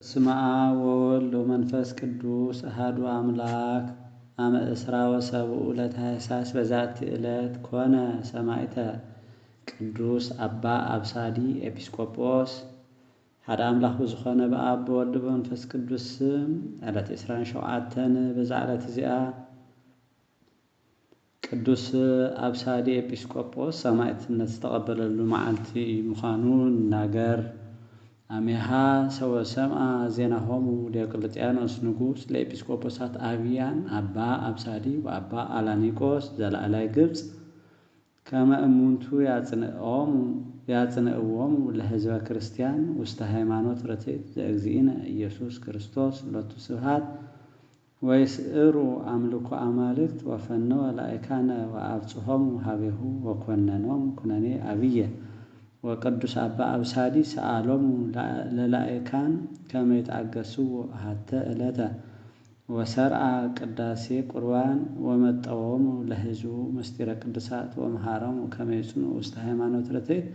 በስመ አብ ወወልድ ወመንፈስ ቅዱስ አሐዱ አምላክ አመ እስራ ወሰብኡ ለታኅሣሥ በዛቲ ዕለት ኮነ ሰማዕተ ቅዱስ አባ አብሳዲ ኤጲስቆጶስ። ሓደ አምላክ ብዝኾነ በአብ በወልድ በመንፈስ ቅዱስ ስም ዕለት 27 በዛ ዕለት እዚኣ ቅዱስ አብሳዲ ኤጲስቆጶስ ሰማዕትነት ዝተቀበለሉ መዓልቲ ምዃኑ ናገር። አሜሃ ሰወ ሰምአ ዜናሆሙ ዲዮቅልጥያኖስ ንጉሥ ለኤጲስቆጶሳት አብያን አባ አብሳዲ ወአባ አላኒቆስ ዘላዕላይ ግብፅ ከመ እሙንቱ ያጽንዕዎሙ ለሕዝበ ክርስቲያን ውስተ ሃይማኖት ርትዕት ዘእግዚእነ ኢየሱስ ክርስቶስ ሎቱ ስብሐት ወይስዕሩ አምልኮ አማልክት ወፈነወ ላእካነ ወአብጽሖሙ ሀቤሁ ወኮነኖሙ ኩነኔ አብየ። ወቅዱስ አባ አብሳዲ ሰአሎሙ ለላእካን ከመ ይትአገሥዎ አሐተ ዕለተ ወሰርአ ቅዳሴ ቁርባን ወመጠዎሙ ለሕዝቡ ምስጢረ ቅዱሳት ወመሃሮሙ ከመ ይጽንዑ ውስተ ሃይማኖት ርትዕት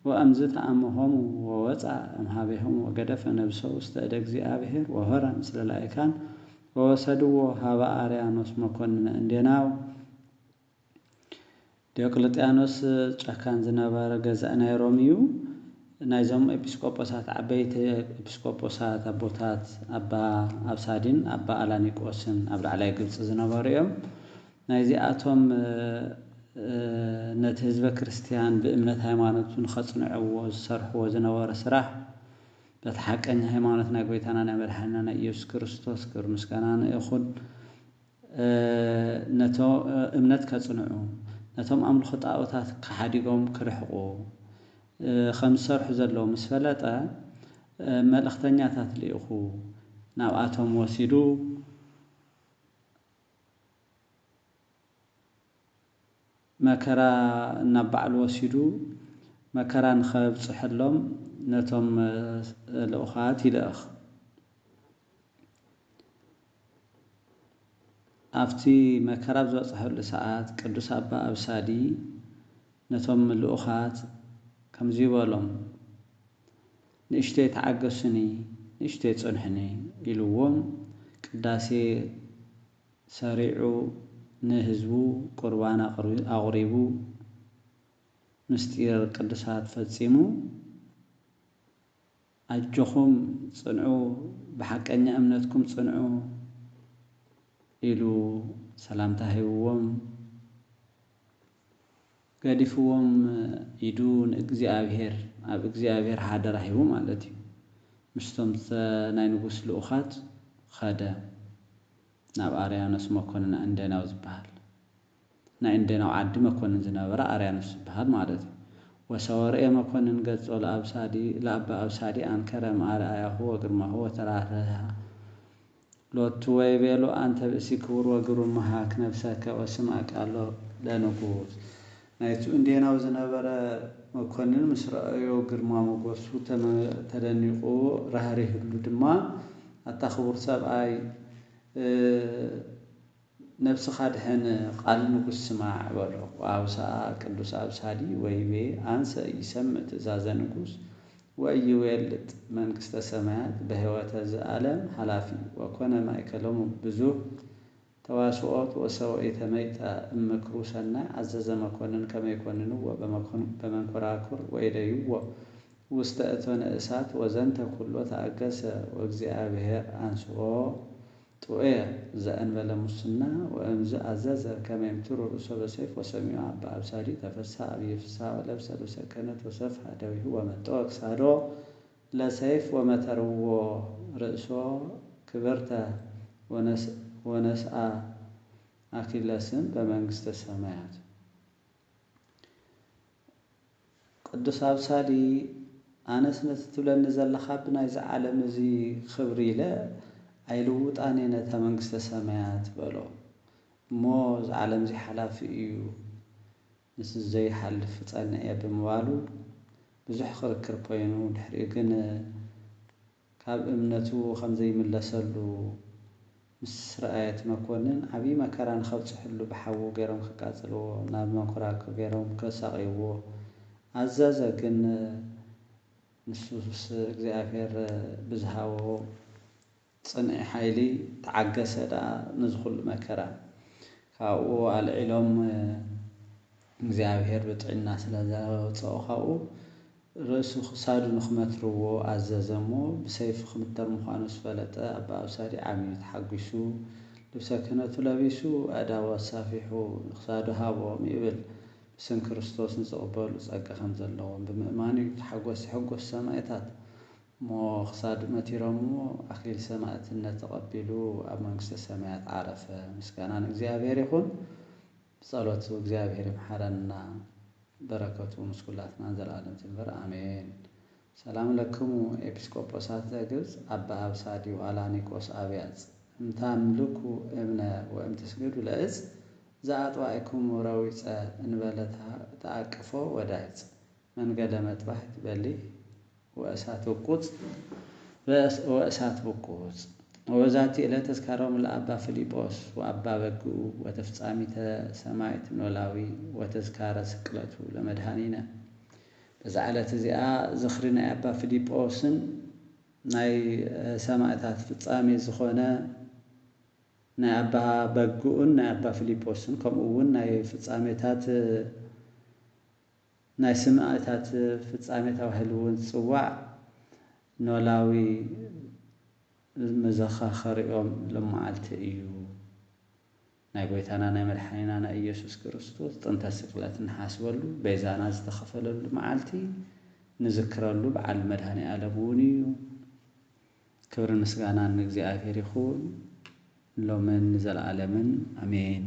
ወእምዝ ተአምሆሙ ወወፃ እምኀቤሆሙ ወገደፈ ነብሶ ውስተ እደ እግዚአብሔር ወሆረ ምስለ ላእካን ወወሰድዎ ሀበ አርያኖስ መኮንነ እንዴናው። ዲዮቅልጥያኖስ ጫካን ዝነበረ ገዛእ ናይ ሮም እዩ። ናይዞም ኤጲስቆጶሳት ዓበይቲ ኤጲስቆጶሳት አቦታት አባ አብሳዲን አባ አላኒቆስን ኣብ ላዕላይ ግብፂ ዝነበሩ እዮም። ናይዚኣቶም ነቲ ህዝበ ክርስቲያን ብእምነት ሃይማኖቱ ንኸጽንዕዎ ዝሰርሕዎ ዝነበረ ስራሕ በቲ ሓቀኛ ሃይማኖት ናይ ጎይታና ናይ መድሓኒና ናይ ኢየሱስ ክርስቶስ ክብሪ ምስጋና ይኹን ነቶ እምነት ከጽንዑ ነቶም ኣምልኾ ጣዖታት ከሓዲጎም ክርሕቑ ከም ዝሰርሑ ዘለዉ ምስ ፈለጠ መልእኽተኛታት ልኢኹ ናብኣቶም ወሲዱ መከራ ናብ ባዕሉ ወሲዱ መከራ ንኸብፅሐሎም ነቶም ልኡኻት ይልእኽ። ኣብቲ መከራ ዝበፅሐሉ ሰዓት ቅዱስ አባ አብሳዲ ነቶም ልኡኻት ከምዚ ይበሎም፣ ንእሽተይ ተዓገሱኒ ንእሽተይ ጽንሕኒ ኢልዎም ቅዳሴ ሰሪዑ ንህዝቡ ቁርባን ኣቕሪቡ ምስጢር ቅዱሳት ፈጺሙ ኣጆኹም ጽንዑ ብሓቀኛ እምነትኩም ጽንዑ ኢሉ ሰላምታ ሂብዎም ገዲፍዎም ኢዱ ንእግዚአብሔር ኣብ እግዚአብሔር ሓደራ ሂቡ ማለት እዩ። ምስቶም ናይ ንጉስ ልኡኻት ኸደ ናብ አርያኖስ መኮንን እንደናው ዝበሃል ናይ እንደናው ዓዲ መኮንን ዝነበረ አርያኖስ ዝበሃል ማለት እዩ። ወሰወርኤ መኮንን ገጾ ለአባ አብሳዲ አንከረ ማርአያሁ ወግርማሁ ወተራረሃ ሎቱ ወይቤሎ አንተ ብእሲ ክቡር ወግሩም መሃክ ነፍሰከ ወስምዐ ቃሎ ለንጉሥ። ናይቱ እንደናው ዝነበረ መኮንን ምስ ረአዮ ግርማ ሞገሱ ተደኒቁ ራህሪህሉ ድማ ኣታ ክቡር ሰብኣይ ነፍስኻ ድሕን ቃል ንጉሥ ስማዕ በሎ። ወአውሳ ቅዱስ አብሳዲ ወይቤ አንሰ ይሰምዕ ትእዛዘ ንጉሥ ወኢይዌልጥ መንግሥተ ሰማያት በሕይወተ ዘዓለም ኃላፊ ወኮነ ማእከሎሙ ብዙሕ ተዋስኦት ወሰውዒተ መይጠ እምክሩ ሰናይ አዘዘ መኮንን ከመ ይኮንንዎ በመንኰራኵር ወይደይዎ ውስተ እቶነ እሳት ወዘንተ ኩሎ ተአገሰ ወእግዚአብሔር አንስኦ ጡየ ዘእንበለ ሙስና ወእምዝ አዘዘ ከመ ይምትሩ ርእሶ በሰይፍ ወሰሚዑ አባ አብሳዲ ተፈስሐ አብየ ፍስሐ ወለብሰ ልብሰ ክህነት ወሰፍሐ ደዊሁ ወመጠወ ክሳዶ ለሰይፍ ወመተርዎ ርእሶ ክብርተ ወነስአ አክሊለ ስም በመንግሥተ ሰማያት። ቅዱስ አብሳዲ ኣነስ ነቲ ትብለኒ ዘለኻ ብናይዚ ዓለም እዚ ክብሪ ኢለ ኣይልውጣን ነታ መንግሥተ ሰማያት በሎ እሞ እዚ ዓለም እዚ ሓላፊ እዩ ንስ ዘይሓልፍ ጸንዐ ብምባሉ ብዙሕ ክርክር ኮይኑ ድሕሪኡ ግን ካብ እምነቱ ከም ዘይምለሰሉ ምስ ረአየት መኮንን ዓብዪ መከራ ንኸብፅሕሉ ብሓዊ ገይሮም ክቃጽልዎ ናብ መንኰራኵር ገይሮም ከሳቒይዎ ኣዘዘ። ግን ንሱስ እግዚአብሔር ብዝሃቦ ጽንዕ ሓይሊ ተዓገሰ ዳ ንዝኹሉ መከራ ካብኡ አልዒሎም እግዚአብሔር ብጥዕና ስለዘውፅኦ ካብኡ ርእሱ ክሳዱ ንክመትርዎ አዘዘሞ ብሰይፊ ክምተር ምዃኑ ዝፈለጠ አባ አብሳዲ ዓብዩ ተሓጒሱ ልብሰ ክህነቱ ለቢሱ አእዳው አሳፊሑ ክሳዱ ሃቦም ይብል ብስም ክርስቶስ ንዝቕበሉ ጸጋ ከም ዘለዎም ብምእማን ተሓጐስ ሕጐስ ሰማዕታት ሞ ክሳዱ መቲሮሞ አክሊል ሰማዕትነት ተቐቢሉ ኣብ መንግስተ ሰማያት ዓረፈ። ምስጋና ንእግዚአብሔር ይኹን። ጸሎቱ እግዚአብሔር ይምሐረና በረከቱ ምስኩላትና ዘለዓለም ትንበር አሜን። ሰላም ለክሙ ኤጲስቆጶሳት ዘግብፅ አባ አብሳዲ ወአላኒቆስ አብያጽ እምታምልኩ እብነ ወእምትስግዱ ለእጽ ዘአጥዋዕክሙ ረዊፀ እንበለ ተአቅፎ ወዳይጽ መንገደ መጥባሕ ትበሊህ ወእሳት ውቁጽ ወዛቲ ዕለት ተዝካሮም ለአባ ፊልጶስ ወአባ በግኡ ወተፍጻሚተ ሰማዕት ኖላዊ ወተዝካረ ስቅለቱ ለመድኃኒነ። በዛ ዕለት እዚኣ ዝኽሪ ናይ አባ ፊልጶስን ናይ ሰማዕታት ፍጻሜ ዝኾነ ናይ አባ በግኡን ናይ አባ ፊልጶስን ከምኡ እውን ናይ ፍጻሜታት ናይ ሰማዕታት ፍጻሜ ተባሂሉ እውን ዝጽዋዕ ኖላዊ መዘኻኸሪኦም ለመዓልቲ እዩ። ናይ ጎይታና ናይ መድኃኒና ናይ ኢየሱስ ክርስቶስ ጥንተ ስቅለት ንሓስበሉ ቤዛና ዝተኸፈለሉ መዓልቲ ንዝክረሉ በዓል መድኃኒ ዓለም እውን እዩ። ክብርን ምስጋናን ንእግዚአብሔር ይኹን ሎምን ዘለዓለምን አሜን።